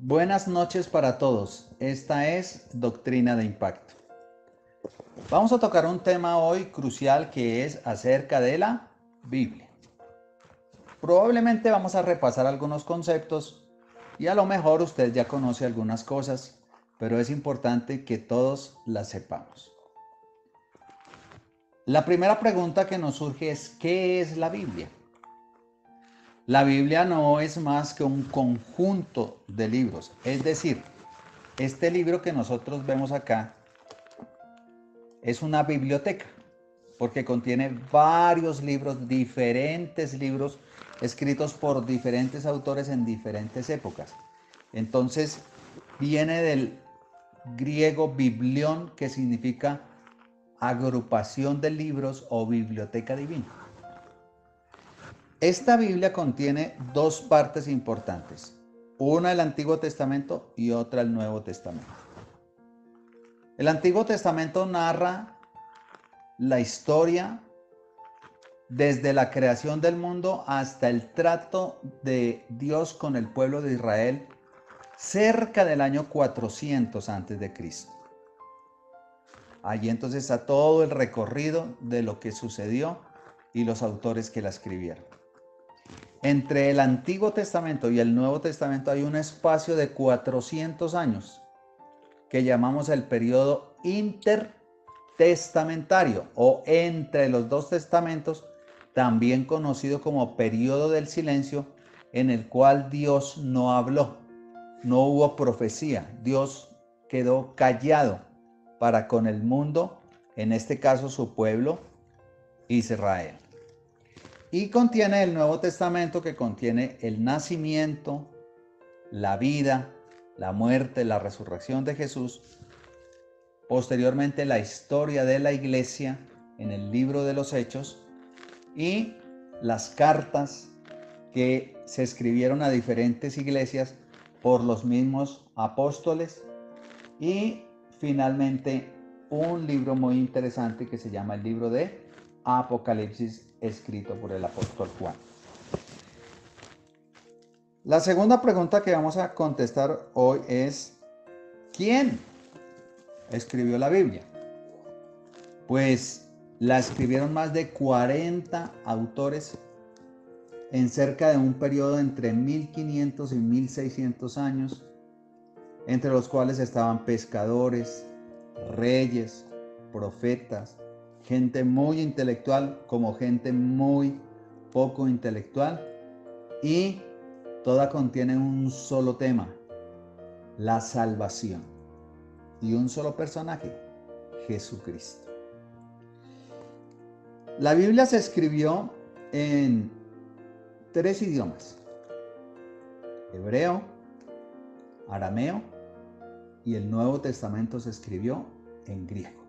Buenas noches para todos. Esta es Doctrina de Impacto. Vamos a tocar un tema hoy crucial que es acerca de la Biblia. Probablemente vamos a repasar algunos conceptos y a lo mejor usted ya conoce algunas cosas, pero es importante que todos las sepamos. La primera pregunta que nos surge es, ¿qué es la Biblia? La Biblia no es más que un conjunto de libros, es decir, este libro que nosotros vemos acá es una biblioteca, porque contiene varios libros, diferentes libros escritos por diferentes autores en diferentes épocas. Entonces, viene del griego biblión, que significa agrupación de libros o biblioteca divina. Esta Biblia contiene dos partes importantes, una el Antiguo Testamento y otra el Nuevo Testamento. El Antiguo Testamento narra la historia desde la creación del mundo hasta el trato de Dios con el pueblo de Israel cerca del año 400 a.C. Allí entonces está todo el recorrido de lo que sucedió y los autores que la escribieron. Entre el Antiguo Testamento y el Nuevo Testamento hay un espacio de 400 años que llamamos el periodo intertestamentario o entre los dos testamentos, también conocido como periodo del silencio, en el cual Dios no habló, no hubo profecía, Dios quedó callado para con el mundo, en este caso su pueblo, Israel. Y contiene el Nuevo Testamento, que contiene el nacimiento, la vida, la muerte, la resurrección de Jesús, posteriormente la historia de la iglesia en el libro de los Hechos y las cartas que se escribieron a diferentes iglesias por los mismos apóstoles y finalmente un libro muy interesante que se llama el libro de Apocalipsis, escrito por el apóstol Juan. La segunda pregunta que vamos a contestar hoy es, ¿quién escribió la Biblia? Pues la escribieron más de 40 autores en cerca de un periodo entre 1500 y 1600 años, entre los cuales estaban pescadores, reyes, profetas, gente muy intelectual como gente muy poco intelectual, y toda contiene un solo tema, la salvación, y un solo personaje, Jesucristo. La Biblia se escribió en 3 idiomas, hebreo, arameo y el Nuevo Testamento se escribió en griego.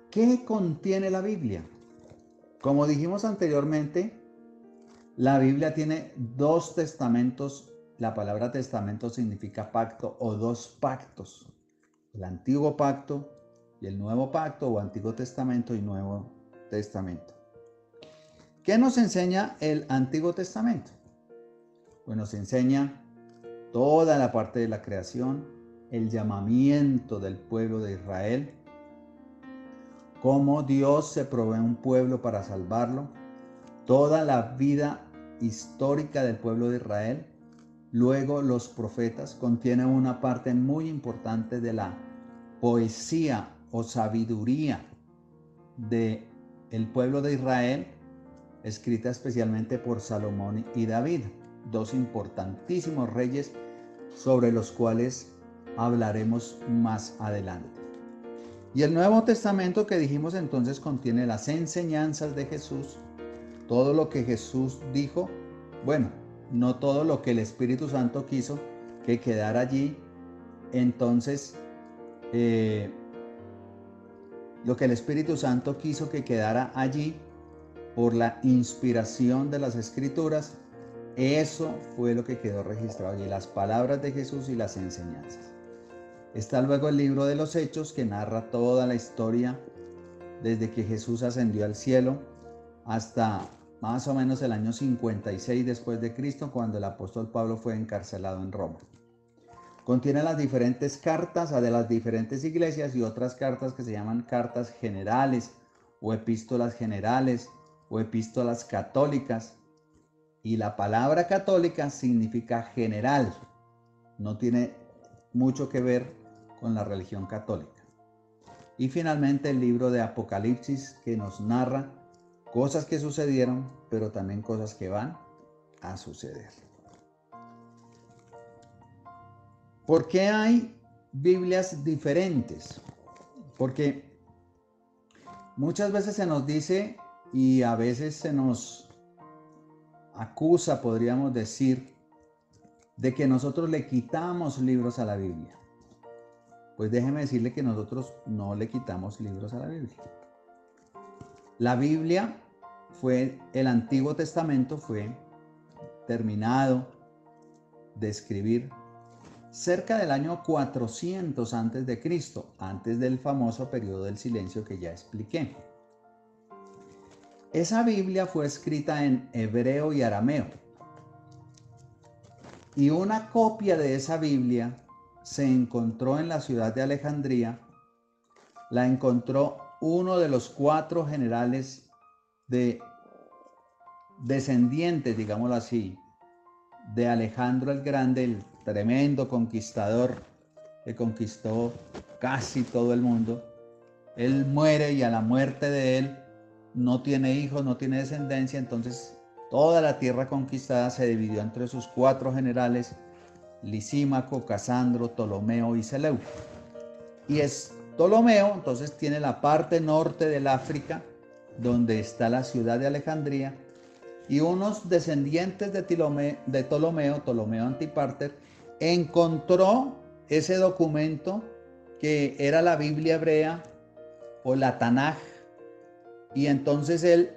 ¿Qué contiene la Biblia? Como dijimos anteriormente, la Biblia tiene 2 testamentos. La palabra testamento significa pacto o 2 pactos. El Antiguo Pacto y el Nuevo Pacto, o Antiguo Testamento y Nuevo Testamento. ¿Qué nos enseña el Antiguo Testamento? Pues nos enseña toda la parte de la creación, el llamamiento del pueblo de Israel, cómo Dios se provee un pueblo para salvarlo, toda la vida histórica del pueblo de Israel. Luego los profetas contienen una parte muy importante de la poesía o sabiduría del pueblo de Israel, escrita especialmente por Salomón y David, 2 importantísimos reyes sobre los cuales hablaremos más adelante. Y el Nuevo Testamento, que dijimos entonces, contiene las enseñanzas de Jesús, todo lo que Jesús dijo, bueno, no todo lo que el Espíritu Santo quiso que quedara allí, entonces lo que el Espíritu Santo quiso que quedara allí por la inspiración de las Escrituras, eso fue lo que quedó registrado allí, las palabras de Jesús y las enseñanzas. Está luego el libro de los Hechos, que narra toda la historia desde que Jesús ascendió al cielo hasta más o menos el año 56 después de Cristo, cuando el apóstol Pablo fue encarcelado en Roma. Contiene las diferentes cartas de las diferentes iglesias y otras cartas que se llaman cartas generales o epístolas generales o epístolas católicas. Y la palabra católica significa general, no tiene mucho que ver con la religión católica. Y finalmente el libro de Apocalipsis, que nos narra cosas que sucedieron, pero también cosas que van a suceder. ¿Por qué hay Biblias diferentes? Porque muchas veces se nos dice y a veces se nos acusa, podríamos decir, de que nosotros le quitamos libros a la Biblia. Pues déjeme decirle que nosotros no le quitamos libros a la Biblia. La Biblia el Antiguo Testamento fue terminado de escribir cerca del año 400 antes de Cristo, antes del famoso periodo del silencio que ya expliqué. Esa Biblia fue escrita en hebreo y arameo. Y una copia de esa Biblia se encontró en la ciudad de Alejandría. La encontró uno de los 4 generales descendientes, digámoslo así, de Alejandro el Grande, el tremendo conquistador que conquistó casi todo el mundo. Él muere y a la muerte de él no tiene hijos, no tiene descendencia, entonces toda la tierra conquistada se dividió entre sus 4 generales, Lisímaco, Casandro, Ptolomeo y Seleuco. Y es Ptolomeo, entonces tiene la parte norte del África, donde está la ciudad de Alejandría, y unos descendientes de Ptolomeo Antiparter, encontró ese documento que era la Biblia hebrea o la Tanaj, y entonces él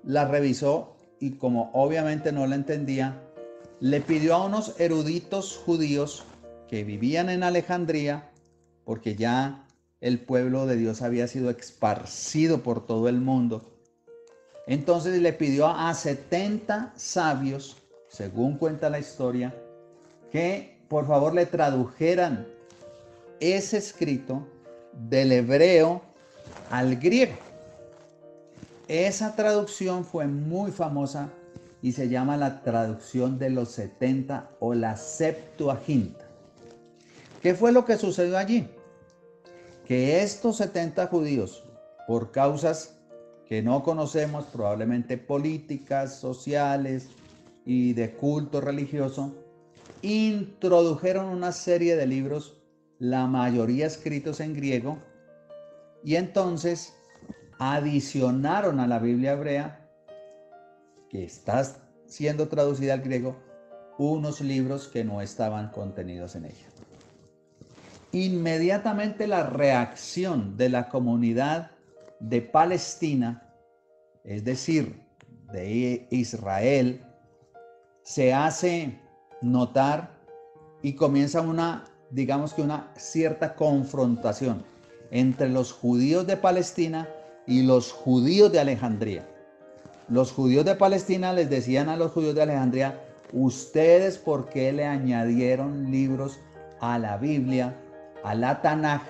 la revisó y como obviamente no la entendía, le pidió a unos eruditos judíos que vivían en Alejandría, porque ya el pueblo de Dios había sido esparcido por todo el mundo. Entonces le pidió a 70 sabios, según cuenta la historia, que por favor le tradujeran ese escrito del hebreo al griego. Esa traducción fue muy famosa y se llama la traducción de los 70 o la Septuaginta. ¿Qué fue lo que sucedió allí? Que estos 70 judíos, por causas que no conocemos, probablemente políticas, sociales y de culto religioso, introdujeron una serie de libros, la mayoría escritos en griego, y entonces adicionaron a la Biblia hebrea, que está siendo traducida al griego, unos libros que no estaban contenidos en ella. Inmediatamente la reacción de la comunidad de Palestina, es decir, de Israel, se hace notar y comienza una cierta confrontación entre los judíos de Palestina y los judíos de Alejandría. Los judíos de Palestina les decían a los judíos de Alejandría: ¿ustedes por qué le añadieron libros a la Biblia, a la Tanaj,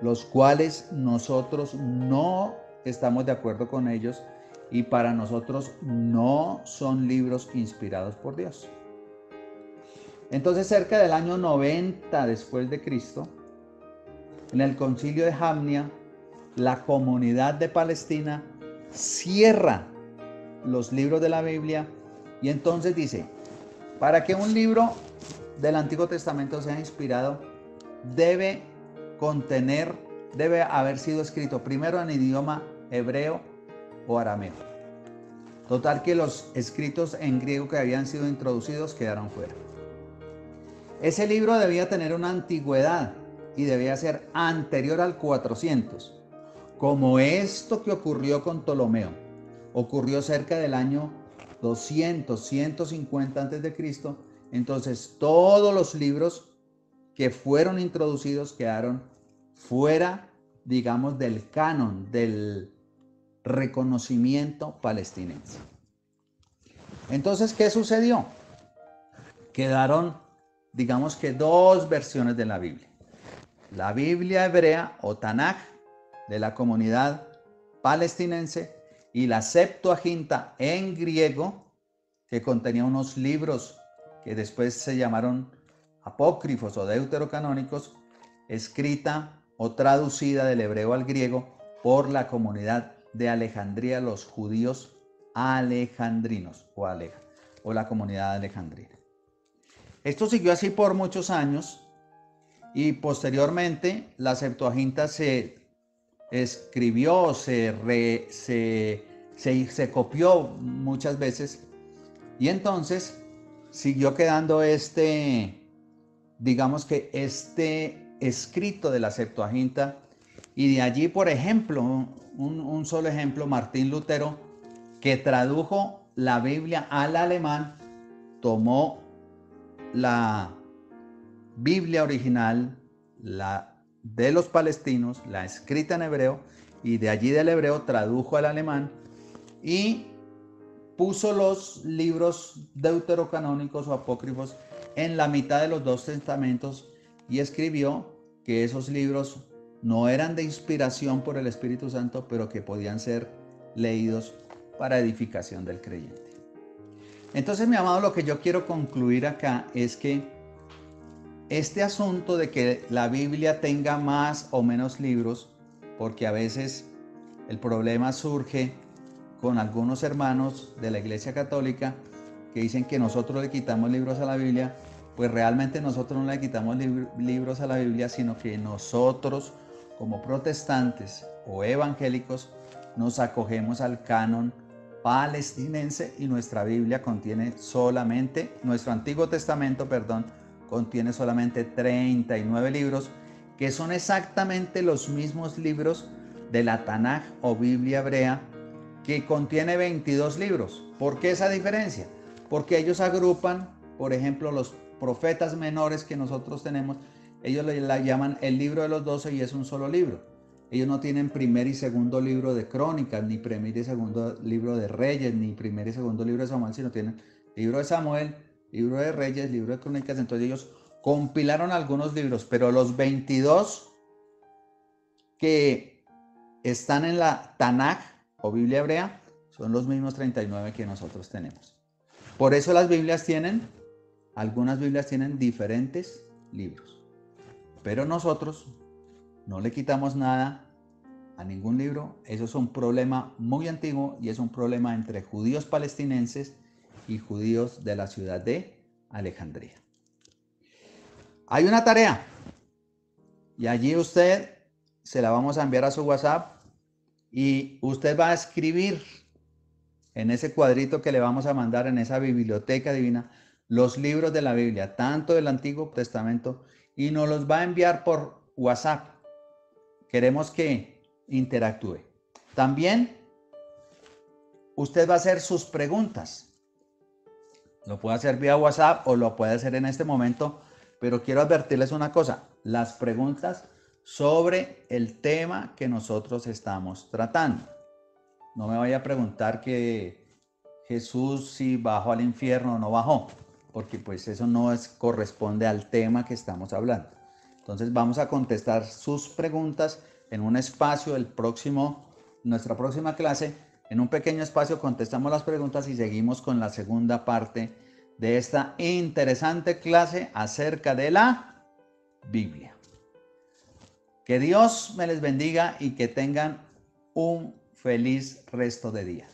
los cuales nosotros no estamos de acuerdo con ellos y para nosotros no son libros inspirados por Dios? Entonces, cerca del año 90 después de Cristo, en el concilio de Jamnia, la comunidad de Palestina cierra los libros de la Biblia y entonces dice: para que un libro del Antiguo Testamento sea inspirado, debe haber sido escrito primero en idioma hebreo o arameo. Total que los escritos en griego que habían sido introducidos quedaron fuera. Ese libro debía tener una antigüedad y debía ser anterior al 400, como esto que ocurrió con Ptolomeo. Ocurrió cerca del año 200, 150 antes de Cristo. Entonces todos los libros que fueron introducidos quedaron fuera, digamos, del canon, del reconocimiento palestinense. Entonces, ¿qué sucedió? Quedaron, digamos que dos versiones de la Biblia. La Biblia hebrea o Tanaj de la comunidad palestinense y la Septuaginta en griego, que contenía unos libros que después se llamaron apócrifos o deuterocanónicos, escrita o traducida del hebreo al griego por la comunidad de Alejandría, los judíos alejandrinos o la comunidad alejandrina. Esto siguió así por muchos años y posteriormente la Septuaginta se escribió, se copió muchas veces y entonces siguió quedando digamos que este escrito de la Septuaginta, y de allí, por ejemplo, un solo ejemplo, Martín Lutero, que tradujo la Biblia al alemán, tomó la Biblia original, la de los palestinos, la escrita en hebreo, y de allí del hebreo tradujo al alemán y puso los libros deuterocanónicos o apócrifos en la mitad de los dos testamentos y escribió que esos libros no eran de inspiración por el Espíritu Santo, pero que podían ser leídos para edificación del creyente. Entonces, mi amado, lo que yo quiero concluir acá es que este asunto de que la Biblia tenga más o menos libros, porque a veces el problema surge con algunos hermanos de la Iglesia Católica que dicen que nosotros le quitamos libros a la Biblia, pues realmente nosotros no le quitamos libros a la Biblia, sino que nosotros como protestantes o evangélicos nos acogemos al canon palestinense y nuestra Biblia contiene solamente, nuestro Antiguo Testamento, contiene solamente 39 libros, que son exactamente los mismos libros de la Tanaj o Biblia hebrea, que contiene 22 libros. ¿Por qué esa diferencia? Porque ellos agrupan, por ejemplo, los profetas menores que nosotros tenemos, ellos la llaman el libro de los 12 y es un solo libro. Ellos no tienen primer y segundo libro de Crónicas, ni primer y segundo libro de Reyes, ni primer y segundo libro de Samuel, sino tienen libro de Samuel, libro de Reyes, libro de Crónicas. Entonces ellos compilaron algunos libros, pero los 22 que están en la Tanaj o Biblia hebrea son los mismos 39 que nosotros tenemos. Por eso algunas Biblias tienen diferentes libros, pero nosotros no le quitamos nada a ningún libro. Eso es un problema muy antiguo y es un problema entre judíos palestinenses y judíos de la ciudad de Alejandría. Hay una tarea y allí usted se la vamos a enviar a su WhatsApp y usted va a escribir en ese cuadrito que le vamos a mandar en esa biblioteca divina los libros de la Biblia, tanto del Antiguo Testamento, y nos los va a enviar por WhatsApp. Queremos que interactúe. También usted va a hacer sus preguntas. Lo puede hacer vía WhatsApp o lo puede hacer en este momento, pero quiero advertirles una cosa: las preguntas sobre el tema que nosotros estamos tratando. No me vaya a preguntar que Jesús si bajó al infierno o no bajó, porque pues eso no corresponde al tema que estamos hablando. Entonces vamos a contestar sus preguntas en un espacio nuestra próxima clase. En un pequeño espacio contestamos las preguntas y seguimos con la segunda parte de esta interesante clase acerca de la Biblia. Que Dios me les bendiga y que tengan un feliz resto de día.